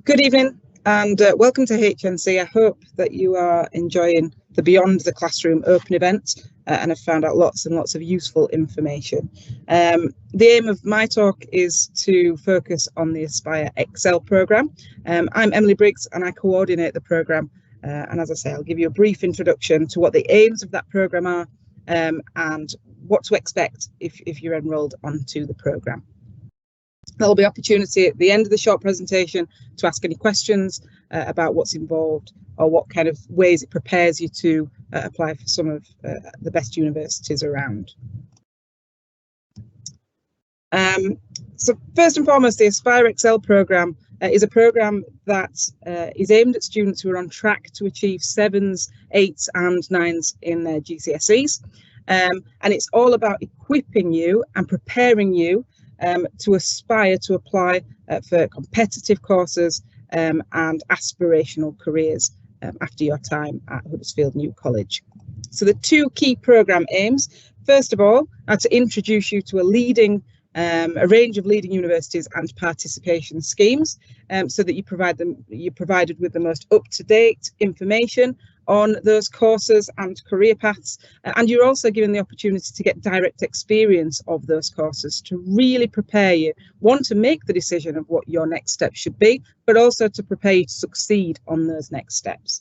Good evening and welcome to HNC. I hope that you are enjoying the Beyond the Classroom Open event and have found out lots and lots of useful information. The aim of my talk is to focus on the Aspire Excel programme. I'm Emily Briggs and I coordinate the programme, and as I say, I'll give you a brief introduction to what the aims of that programme are and what to expect if you're enrolled onto the programme. There'll be opportunity at the end of the short presentation to ask any questions about what's involved or what kind of ways it prepares you to apply for some of the best universities around. So first and foremost, the Aspire Excel programme is a programme that is aimed at students who are on track to achieve 7s, 8s and 9s in their GCSEs. And it's all about equipping you and preparing you to aspire to apply for competitive courses and aspirational careers after your time at Huddersfield New College. So the two key programme aims, first of all, are to introduce you to a range of leading universities and participation schemes, so that you're provided with the most up-to-date information on those courses and career paths, and you're also given the opportunity to get direct experience of those courses to really prepare you, one, to make the decision of what your next step should be, but also to prepare you to succeed on those next steps.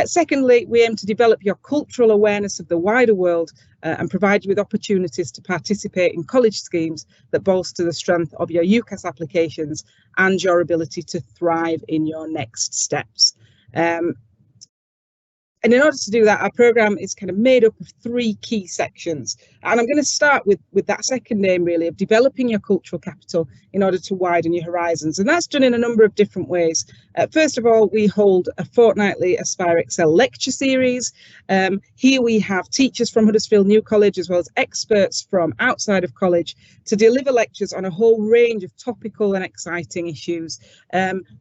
Secondly, we aim to develop your cultural awareness of the wider world and provide you with opportunities to participate in college schemes that bolster the strength of your UCAS applications and your ability to thrive in your next steps. And in order to do that, our programme is kind of made up of 3 key sections. And I'm going to start with that second aim, really, of developing your cultural capital in order to widen your horizons. And that's done in a number of different ways. First of all, we hold a fortnightly Aspire Excel lecture series. Here we have teachers from Huddersfield New College, as well as experts from outside of college, to deliver lectures on a whole range of topical and exciting issues.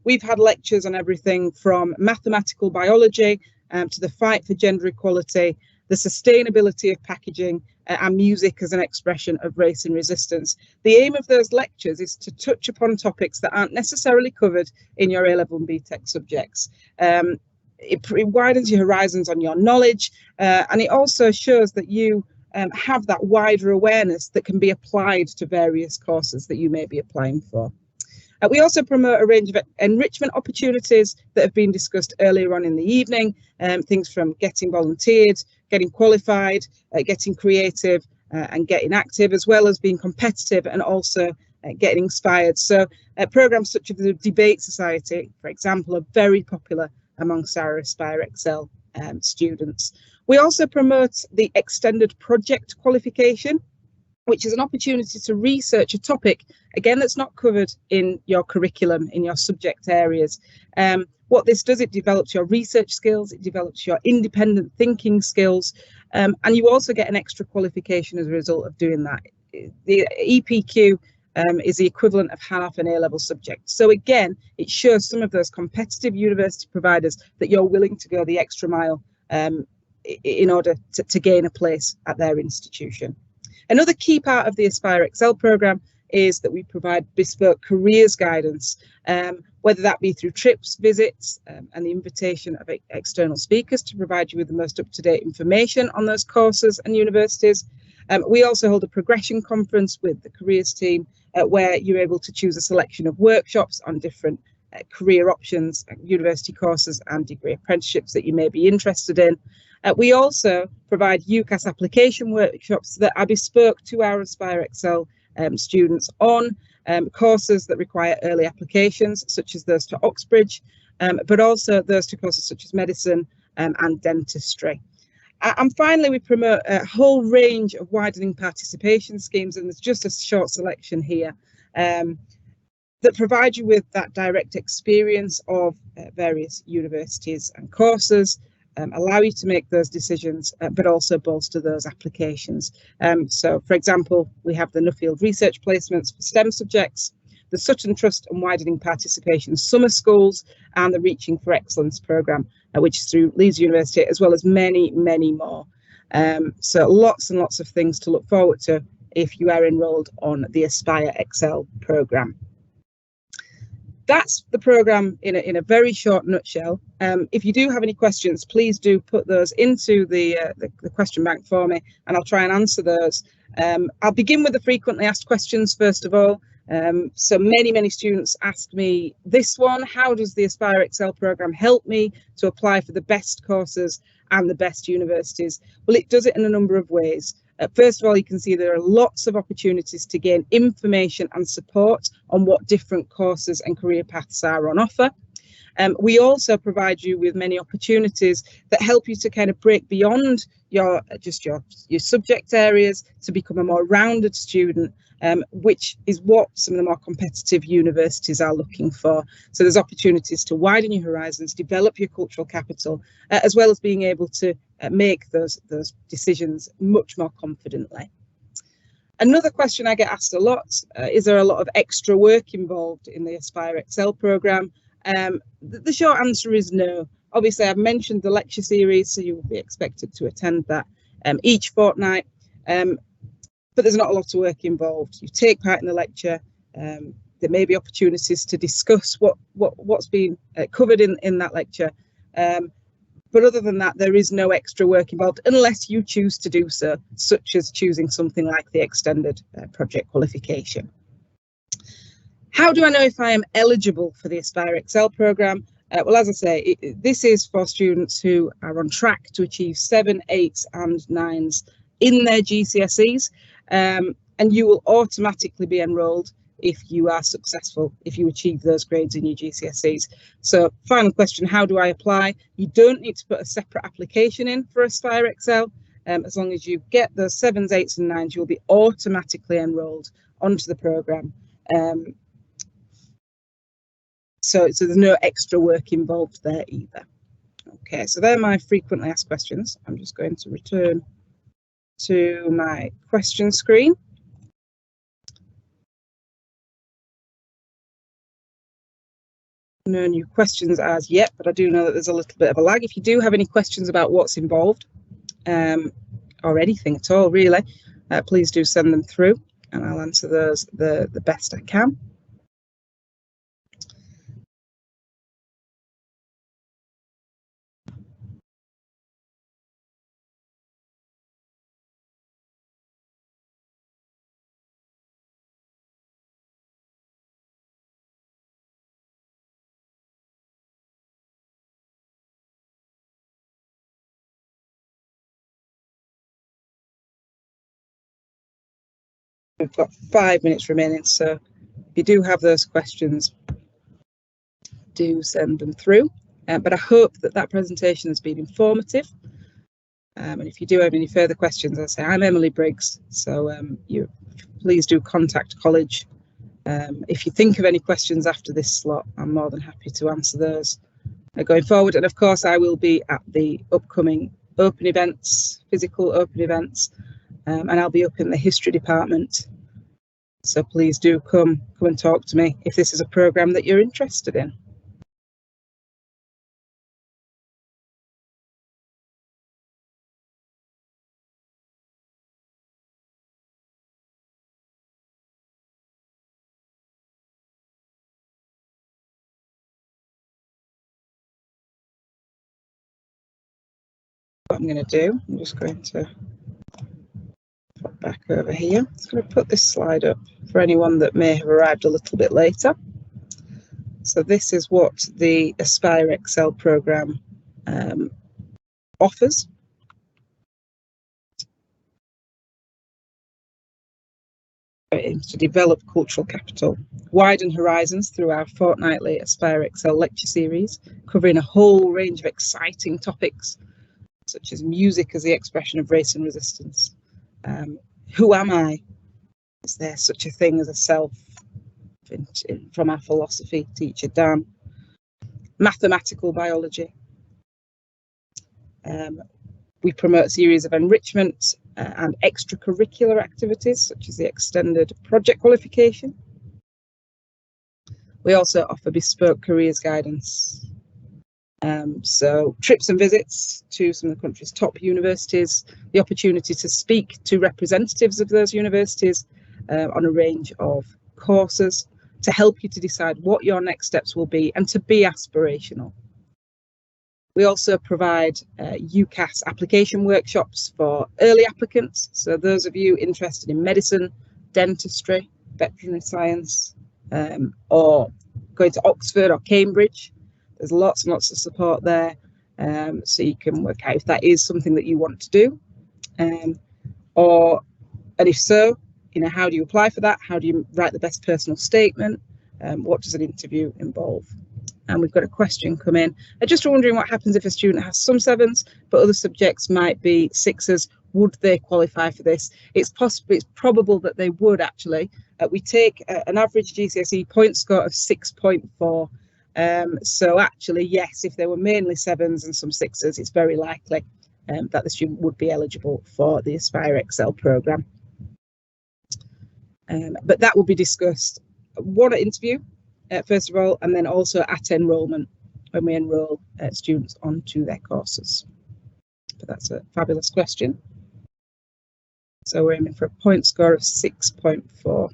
We've had lectures on everything from mathematical biology to the fight for gender equality, the sustainability of packaging, and music as an expression of race and resistance. The aim of those lectures is to touch upon topics that aren't necessarily covered in your A-level and BTEC subjects. It widens your horizons on your knowledge, and it also shows that you have that wider awareness that can be applied to various courses that you may be applying for. We also promote a range of enrichment opportunities that have been discussed earlier on in the evening, things from getting volunteered, getting qualified, getting creative and getting active, as well as being competitive and also getting inspired. So programs such as the Debate Society, for example, are very popular amongst our Aspire Excel students. We also promote the extended project qualification, which is an opportunity to research a topic, again, that's not covered in your curriculum, in your subject areas. What this does, it develops your research skills, it develops your independent thinking skills, and you also get an extra qualification as a result of doing that. The EPQ is the equivalent of half an A-level subject. So again, it shows some of those competitive university providers that you're willing to go the extra mile in order to gain a place at their institution. Another key part of the Aspire Excel programme is that we provide bespoke careers guidance, whether that be through trips, visits, and the invitation of external speakers to provide you with the most up-to-date information on those courses and universities. We also hold a progression conference with the careers team where you're able to choose a selection of workshops on different career options, university courses and degree apprenticeships that you may be interested in. We also provide UCAS application workshops that are bespoke to our Aspire Excel students on courses that require early applications, such as those to Oxbridge, but also those to courses such as medicine and dentistry. And finally, we promote a whole range of widening participation schemes, and there's just a short selection here that provide you with that direct experience of various universities and courses, allow you to make those decisions, but also bolster those applications. So, for example, we have the Nuffield Research Placements for STEM subjects, the Sutton Trust and Widening Participation Summer Schools, and the Reaching for Excellence programme, which is through Leeds University, as well as many, many more. So lots and lots of things to look forward to if you are enrolled on the Aspire Excel programme. That's the programme in a very short nutshell. If you do have any questions, please do put those into the question bank for me, and I'll try and answer those. I'll begin with the frequently asked questions first of all. So many students ask me this one: how does the Aspire Excel programme help me to apply for the best courses and the best universities? Well, it does it in a number of ways. First of all, you can see there are lots of opportunities to gain information and support on what different courses and career paths are on offer. We also provide you with many opportunities that help you to kind of break beyond your subject areas to become a more rounded student, which is what some of the more competitive universities are looking for. So there's opportunities to widen your horizons, develop your cultural capital, as well as being able to make those decisions much more confidently. Another question I get asked a lot, is there a lot of extra work involved in the Aspire Excel programme? The short answer is no. Obviously, I've mentioned the lecture series, so you will be expected to attend that each fortnight, but there's not a lot of work involved. You take part in the lecture, there may be opportunities to discuss what's been covered in that lecture, but other than that, there is no extra work involved unless you choose to do so, such as choosing something like the extended project qualification. How do I know if I am eligible for the Aspire Excel programme? Well, as I say, this is for students who are on track to achieve 7, 8s and 9s in their GCSEs, and you will automatically be enrolled if you are successful, if you achieve those grades in your GCSEs. So final question, how do I apply? You don't need to put a separate application in for Aspire Excel. As long as you get those 7s, 8s and 9s, you'll be automatically enrolled onto the programme. So there's no extra work involved there either. Okay, so they're my frequently asked questions. I'm just going to return to my question screen. No new questions as yet, but I do know that there's a little bit of a lag. If you do have any questions about what's involved, or anything at all really, please do send them through and I'll answer those the best I can. We've got 5 minutes remaining, so if you do have those questions, do send them through. But I hope that presentation has been informative. And if you do have any further questions, as I say, I'm Emily Briggs, so you please do contact college. If you think of any questions after this slot, I'm more than happy to answer those going forward. And of course, I will be at the upcoming open events, physical open events, and I'll be up in the history department. So please do come and talk to me if this is a programme that you're interested in. What I'm going to do, I'm just going to pop back over here. I'm just going to put this slide up for anyone that may have arrived a little bit later. So this is what the Aspire Excel programme offers. It aims to develop cultural capital, widen horizons through our fortnightly Aspire Excel lecture series, covering a whole range of exciting topics, such as music as the expression of race and resistance. Who am I? Is there such a thing as a self? From our philosophy teacher, Dan. Mathematical biology. We promote a series of enrichment and extracurricular activities, such as the extended project qualification. We also offer bespoke careers guidance. So trips and visits to some of the country's top universities, the opportunity to speak to representatives of those universities on a range of courses to help you to decide what your next steps will be and to be aspirational. We also provide UCAS application workshops for early applicants. So those of you interested in medicine, dentistry, veterinary science, or going to Oxford or Cambridge, there's lots and lots of support there. So you can work out if that is something that you want to do. And if so, how do you apply for that? How do you write the best personal statement? What does an interview involve? And we've got a question come in. I'm just wondering what happens if a student has some 7s, but other subjects might be 6s. Would they qualify for this? It's probable that they would actually. We take an average GCSE point score of 6.4. So actually, yes, if there were mainly 7s and some 6s, it's very likely that the student would be eligible for the Aspire Excel programme. But that will be discussed, one at interview, first of all, and then also at enrolment when we enrol students onto their courses. But that's a fabulous question. So we're aiming for a point score of 6.4.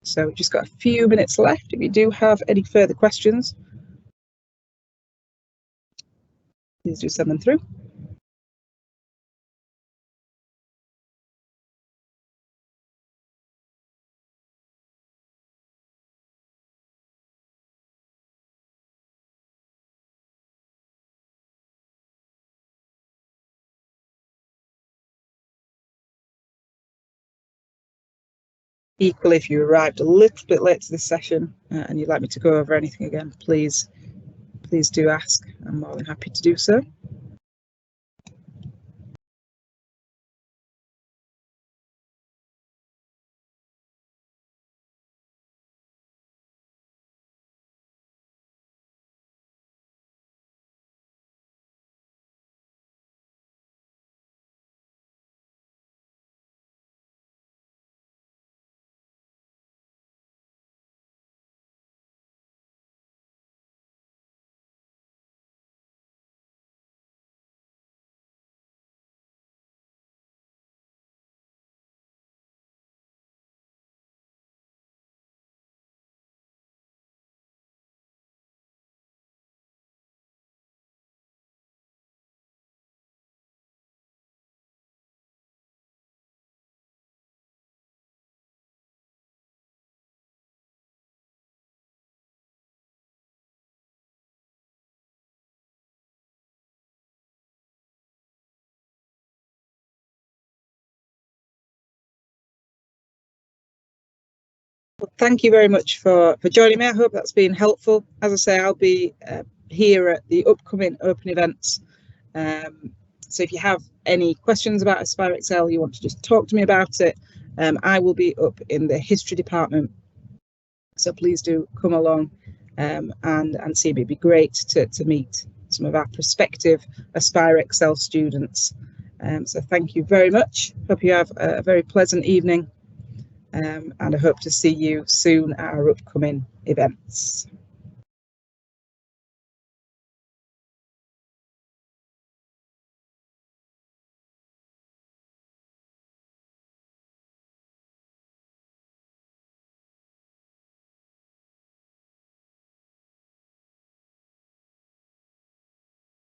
So we've just got a few minutes left. If you do have any further questions, please do send them through. Equally, if you arrived a little bit late to this session and you'd like me to go over anything again, please do ask. I'm more than happy to do so. Well, thank you very much for joining me. I hope that's been helpful. As I say, I'll be here at the upcoming open events. So if you have any questions about Aspire Excel, you want to just talk to me about it, I will be up in the history department. So please do come along and see me. It'd be great to meet some of our prospective Aspire Excel students. So thank you very much. Hope you have a very pleasant evening. And I hope to see you soon at our upcoming events.